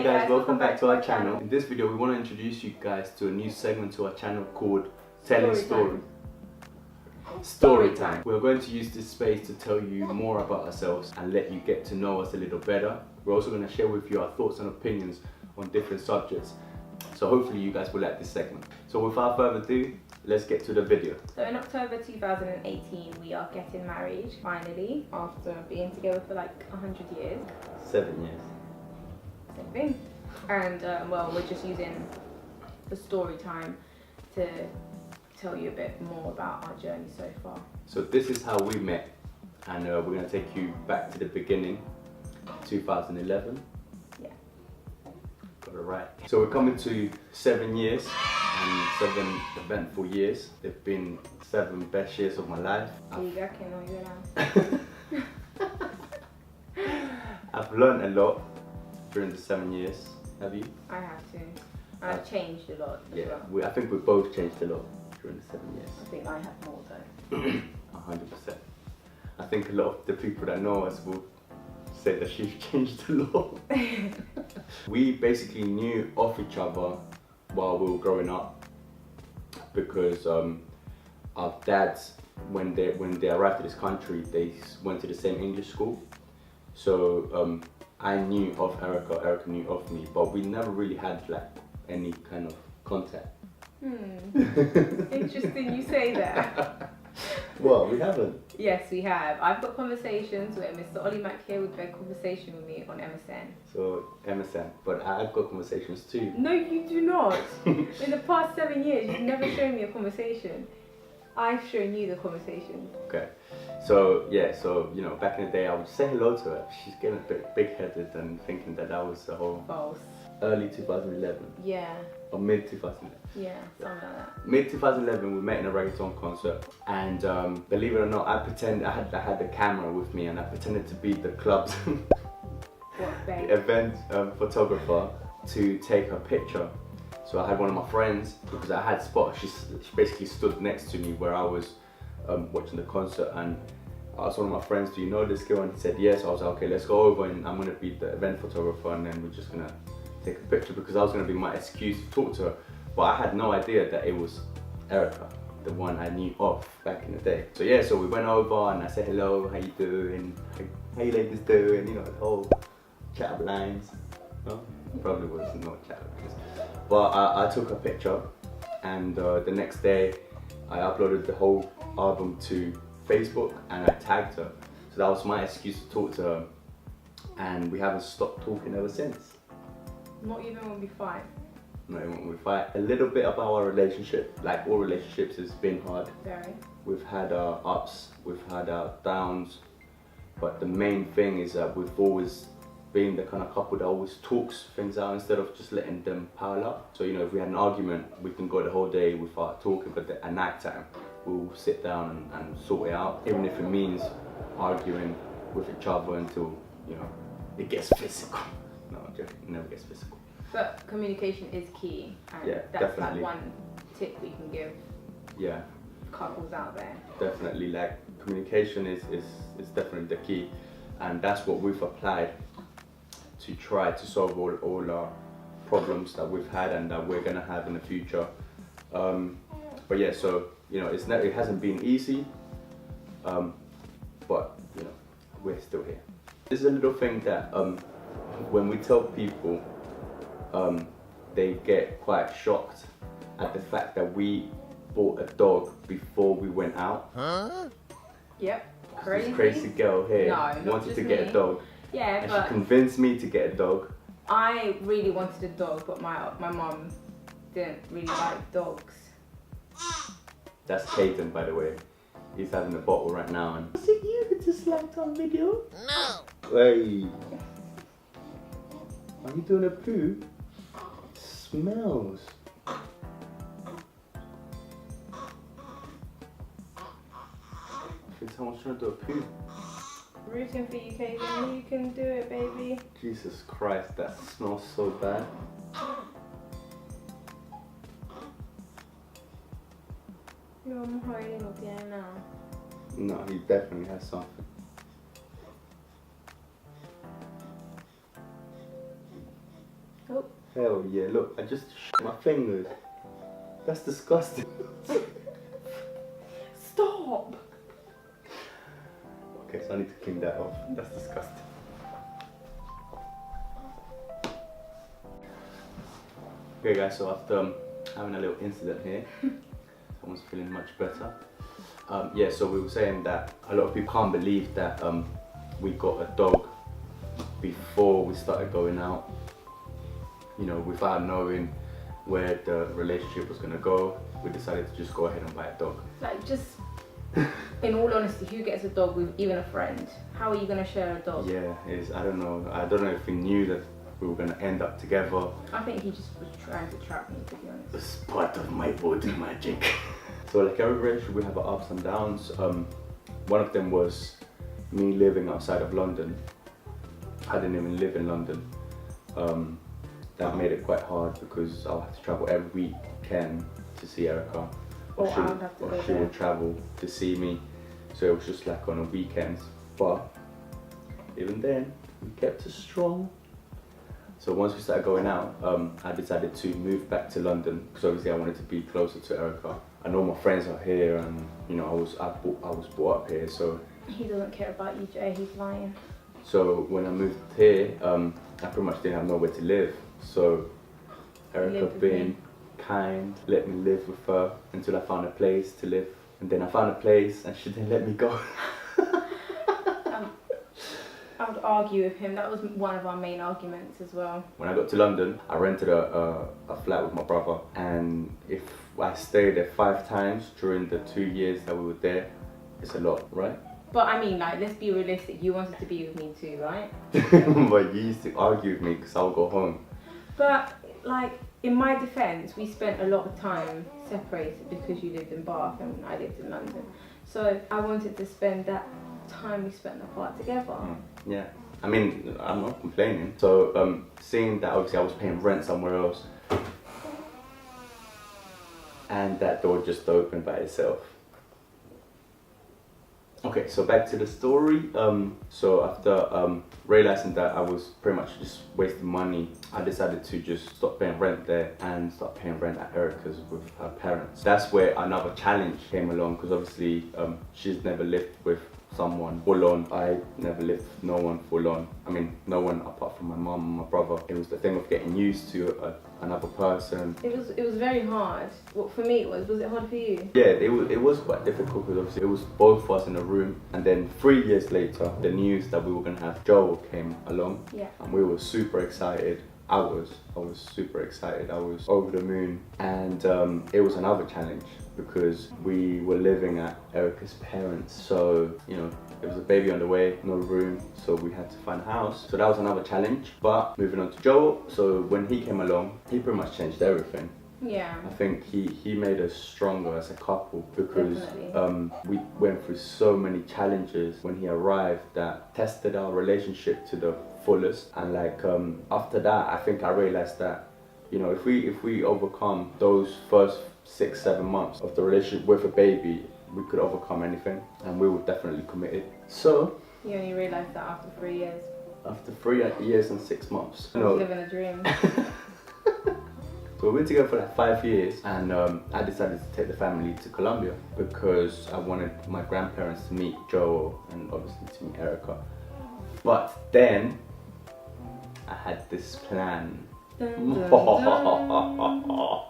Hey guys, welcome back to our channel. In this video we want to introduce you guys to a new segment to our channel called Telling Story Time. We're going to use this space to tell you more about ourselves and let you get to know us a little better. We're also going to share with you our thoughts and opinions on different subjects. So hopefully you guys will like this segment. So without further ado, let's get to the video. So in October 2018 we are getting married, finally, after being together for like 100 years. 7 years. Same thing. And well, we're just using the story time to tell you a bit more about our journey so far. So this is how we met, and we're going to take you back to the beginning, 2011. Yeah. Got it right. So we're coming to 7 years and 7 eventful years. They've been 7 best years of my life. I've learned a lot during the 7 years. Have you? I have too. I've changed a lot as well. I think we both changed a lot during the 7 years. I think I have more though. 100%. I think a lot of the people that know us will say that she's changed a lot. We basically knew of each other while we were growing up because our dads, when they arrived to this country, they went to the same English school. So I knew of Erika, Erika knew of me, but we never really had like any kind of contact. Interesting you say that. Well, we haven't. Yes, we have. I've got conversations where Mr. Ollie Mack here would make conversation with me on MSN. So MSN, but I've got conversations too. No, you do not. In the past 7 years, you've never shown me a conversation. I've shown you the conversation. Okay. So yeah, so you know, back in the day I would say hello to her. She's getting a bit big-headed and thinking that was the whole... False. Early 2011. Yeah. Or mid 2011. Yeah, something like that. Mid 2011 we met in a reggaeton concert, and believe it or not, I had the camera with me and I pretended to be the club's event photographer to take her picture. So I had one of my friends, because I had spot, she basically stood next to me where I was watching the concert, and I asked one of my friends, do you know this girl? And he said yes. I was like, okay, let's go over and I'm gonna be the event photographer, and then we're just gonna take a picture, because I was gonna be my excuse to talk to her. But I had no idea that it was Erika, the one I knew of back in the day. So yeah, so we went over and I said hello, how you doing? How you ladies doing? You know, the whole chat of lines. No? Probably was no chat of lines. But I took a picture, and the next day I uploaded the whole album to Facebook and I tagged her. So that was my excuse to talk to her, and we haven't stopped talking ever since. Not even when we fight. Not even when we fight. A little bit about our relationship. Like all relationships, it's been hard. Very. We've had our ups, we've had our downs, but the main thing is that we've always been the kind of couple that always talks things out instead of just letting them pile up. So you know, if we had an argument, we can go the whole day without talking, but at night time we'll sit down and sort it out, even if it means arguing with each other until, you know, it gets physical. No, I'm joking, it never gets physical. But communication is key, and yeah, that's definitely. like one tip we can give couples out there. Definitely, like communication is definitely the key, and that's what we've applied to try to solve all our problems that we've had and that we're gonna have in the future. But yeah, so you know, it hasn't been easy, but you know, we're still here. This is a little thing that when we tell people, they get quite shocked at the fact that we bought a dog before we went out. Huh? Yep. Crazy. This crazy girl here wanted to get a dog. Yeah, and but she convinced me to get a dog. I really wanted a dog, but my mum didn't really like dogs. That's Caden, by the way. He's having a bottle right now. And is it you that just slapped on video? No. Hey. Are you doing a poo? It smells. I think someone's trying to do a poo. Rooting for you, Caden. You can do it, baby. Jesus Christ, that smells so bad. You're hiding up here now. No, he definitely has something. Oh. Hell yeah, look, I just my fingers. That's disgusting. Stop! Okay, so I need to clean that off. That's disgusting. Okay guys, so after having a little incident here, someone's feeling much better. Yeah, so we were saying that a lot of people can't believe that we got a dog before we started going out. You know, without knowing where the relationship was gonna go, we decided to just go ahead and buy a dog. Like, just in all honesty, who gets a dog with even a friend? How are you gonna share a dog? Yeah, I don't know if we knew that we were gonna end up together. I think he just was trying to trap me, to be honest. It's part of my body magic. So like every relationship, we have our ups and downs. One of them was me living outside of London. I didn't even live in London. That made it quite hard because I'll have to travel every weekend to see Erika. Or she would travel to see me. So it was just like on a weekend. But even then, we kept us strong. So once we started going out, I decided to move back to London because obviously I wanted to be closer to Erika. I know my friends are here, and you know I was brought up here, so. He doesn't care about you, Jay. He's lying. So when I moved here, I pretty much didn't have nowhere to live. So Erika being kind, let me live with her until I found a place to live. And then I found a place and she didn't let me go. I would argue with him. That was one of our main arguments as well. When I got to London, I rented a flat with my brother. And if I stayed there 5 times during the 2 years that we were there, it's a lot, right? But I mean, like, let's be realistic. You wanted to be with me too, right? But you used to argue with me because I would go home. But, like, in my defence, we spent a lot of time separated because you lived in Bath and I lived in London. So I wanted to spend that time we spent apart together. Yeah, I mean, I'm not complaining. So seeing that obviously I was paying rent somewhere else and that door just opened by itself. Okay, so back to the story. So after realizing that I was pretty much just wasting money, I decided to just stop paying rent there and start paying rent at Erika's with her parents. That's where another challenge came along because obviously she's never lived with someone full on. I never lived with no one full on. I mean, no one apart from my mum and my brother. It was the thing of getting used to another person. It was very hard. What for me was it hard for you? Yeah, it was quite difficult because obviously it was both of us in a room, and then 3 years later, the news that we were gonna have Joel came along. Yeah. And we were super excited. I was super excited. I was over the moon, and it was another challenge because we were living at Erika's parents. So you know, there was a baby on the way, no room, so we had to find a house. So that was another challenge. But moving on to Joel, so when he came along, he pretty much changed everything. Yeah. I think he made us stronger as a couple because we went through so many challenges when he arrived that tested our relationship to the fullest. And like after that, I think I realized that, you know, if we overcome those first 6-7 months of the relationship with a baby, we could overcome anything, and we were definitely committed. So you only realised that after 3 years. After 3 years and 6 months. I was living a dream. So we were together for like 5 years, and I decided to take the family to Colombia because I wanted my grandparents to meet Joel and obviously to meet Erika. But then I had this plan. Dun, dun, dun.